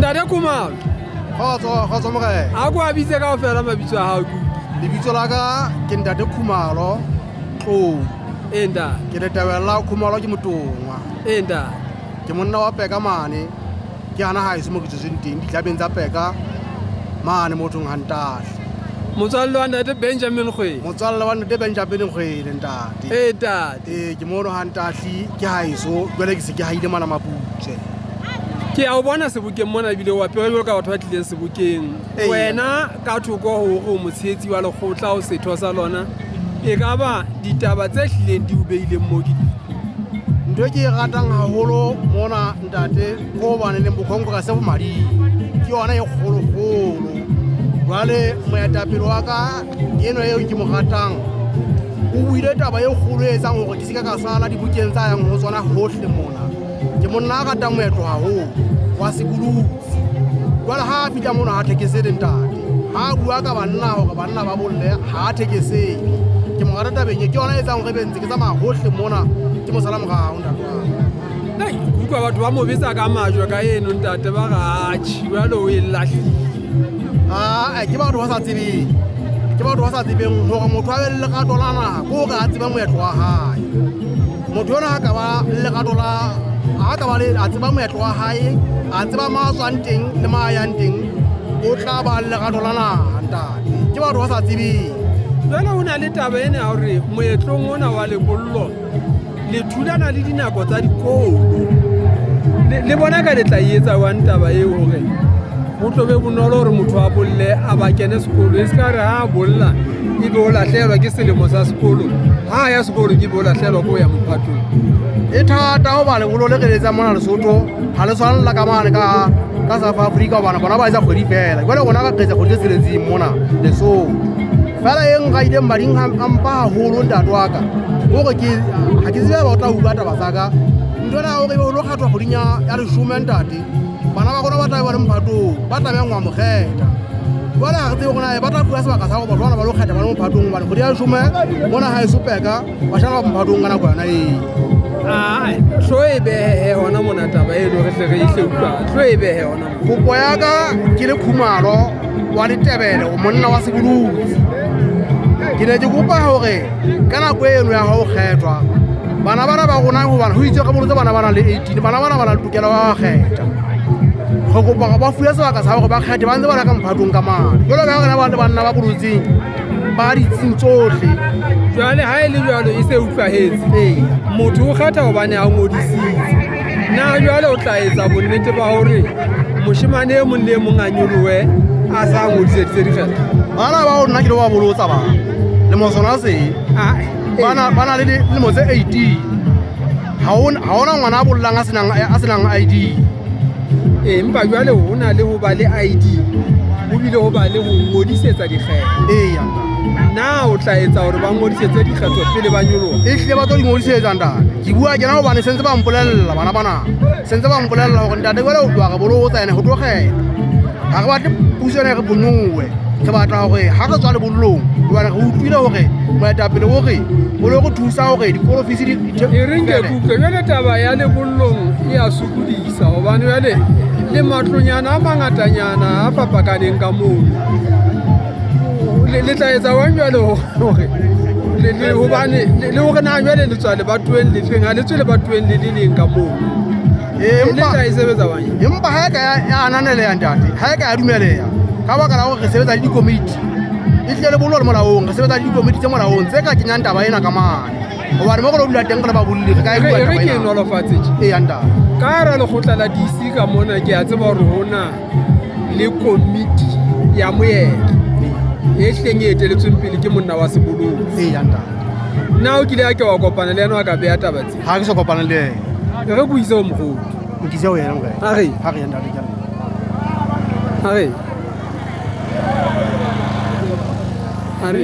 Ntate Khumalo. Kgotso mokae. A ko a bitse kaofela mabitso a hao ke. Lebitso la ka ke Ntate Khumalo Tlou. Ntate. Ke Letebela Khumalo ke Motongwa. Ntate. Ke monna wa Peka mane. Ke hana haeso mo ke tsweng teng ditlabeng tsa Peka mane mothong Hantahle. Motswalle wa Ntate Benjamin Kgwele. Motswalle wa Ntate Benjamin Kgwele ntate. Ntate. Ke mono Hantahle ke haeso jwale ke se ke haile mana maputse. Ke a o bona sebokeng mona ebile o apere jwalo ka batho ba tlileng sebokeng. Wena ka thoko ho motshetsi wa lekgotla o setho sa lona. E ka ba ditaba tse hlileng di o beileng mo ke ntho ke ratang haholo mona ntate ko bana le bokhonko ka se bo madi ke yona e kgolo jwale moetapele wa ka eno eo ke mo ratang o buile taba e kgolo e etsang hore ke se ka sala dibukeng tsa yang ho tsona hohle mona ke monna a ratang moetlo haholo wa sebolutsi jwale ha a fihla mona ha thekesele ntate ha a bua ka banna hore banna ba bolle ha a thekesele ke mo rata tabeng ke yona e etsang hore be ntse ke tsamaya hohle mona ke mo sala morao ntate wa utlwa batho ba mo betsa ka majwa ka eno ntate ba ga jwale o e lahlile ke batho ba sa tsebeng ke batho ba sa tsebeng hore motho a be le lerato la nako o ka a tseba moetlo wa hae motho yona a ka ba le lerato la a ka ba le a tseba moetlo wa hae a tseba ma tswang teng le ma yang teng o tla ba le lerato la naha ntate ke batho ba sa tsebeng jwale ho na le taba ena ya hore moetlong ona wa lebollo le thulana le dinako tsa dikolo le bona ka le tla etsa wa taba eo hore ho tlo be bonolo hore motho a bolle a ba kene sekolo e ska re ha bolla e be o lahlehelwa ke selemo sa sekolo ha ya sekolo ke be o lahlehelwa ko ya mophatong e thata ho ba lebolo le re letsa mona Lesotho ha le tshwana la ka mane ka South Africa bona ba etsa kgwedi fela jwale bona ka qetsa kgwedi tse tsheletseng mona Lesotho fela e nka ile mading ampa haholo ntate wa ka hore ke ha ke tsebe ba tla utlwa taba tsa ka ntona hore be o lo kgathwa kgoding ya leshome ntate bana ba gona ba tla ba le mphatong ba tla beng wa mogeta jwale ha re tsebe gona ba tla fuwa sebaka sa go batho bana ba lo kgetha ba le mphatong bana kgodi ya leshome mona ha e sopeka ba shana ba mphatong ka nako yona ee hlo e behe hona mona taba e le re tle re ihle utlwa hlo e behe hona kopo ya ka ke le Khumalo wa Letebele o monna wa sebolutsi ke ne ke kopa hore ka nako eno ya ha o kgethwa bana ba rona hobane ho itse ka bolotse bana le 18 bana ba le tokelo wa kgetha go kopa ba fuya sebaka sa hore ba kgethe ba ntse ba ka mphatong ka mane jalo ka gona ba le banna ba bolotseng ba ditsing tsohle jwale ha e le jwalo e se utlwahetse motho o kgetha hobane a ngodisitse na jwale o tla etsa bonnete ba hore moshemane e mong le mong a nyolohe a sa ngodisitse dikgetho bana ba nna ke lo ba bolotsa ba le mo sona se bana le mo tse 18 ha ona ngwana a bollang a senang ID empa jwale ho na le ho ba le ID ho bile ho ba le ho ngodisetsa dikgetho na o tla etsa hore ba ngodisetse dikgetho pele ba nyoloha ehle ba tlo di ngodisetsa ntate ke bua ke na hobane sentse ba mpolella bana sentse ba mpolella hore ntate jwale o tloa ka bolo o tsene ho tlo kgetha ha re batle puso ene re bonowe ke batla hore ha re tswa lebollong jwale re utlwile hore moetapele hore o le go thusa hore diprofisi e reng ke kutlwe jwale taba ya lebollong e a sokodisa hobane jwale le matlonyana a mangatanyana a fapakaneng ka moo le tla etsa wang jwale hore hobane le hore na jwale le tswa lebatoweng le feng ha le tswe lebatoweng le leng ka moo le tla e sebetsa wang empa ha e ka ya ananeleha ntate ha e ka ya dumeleha ka baka la hore re sebetsa le dikomiti e hle le bollo le molaong re sebetsa le dikomiti tse molaong tse ka kenyang taba ena ka mane hobane mo go lo dula teng ka le ba bolli re ka e bua taba ena ke nolofatse ntate ka ra le khotla la DC ka mona ke a tseba hore hona le komiti ya moetlo e hleng e eteletsweng pele ke monna wa sebolotsi ntate na o kile ya ke wa kopana le yena wa ka beya taba tse ha ke so kopana le re go isa o mogolo o kise o yena ha re ntate ha re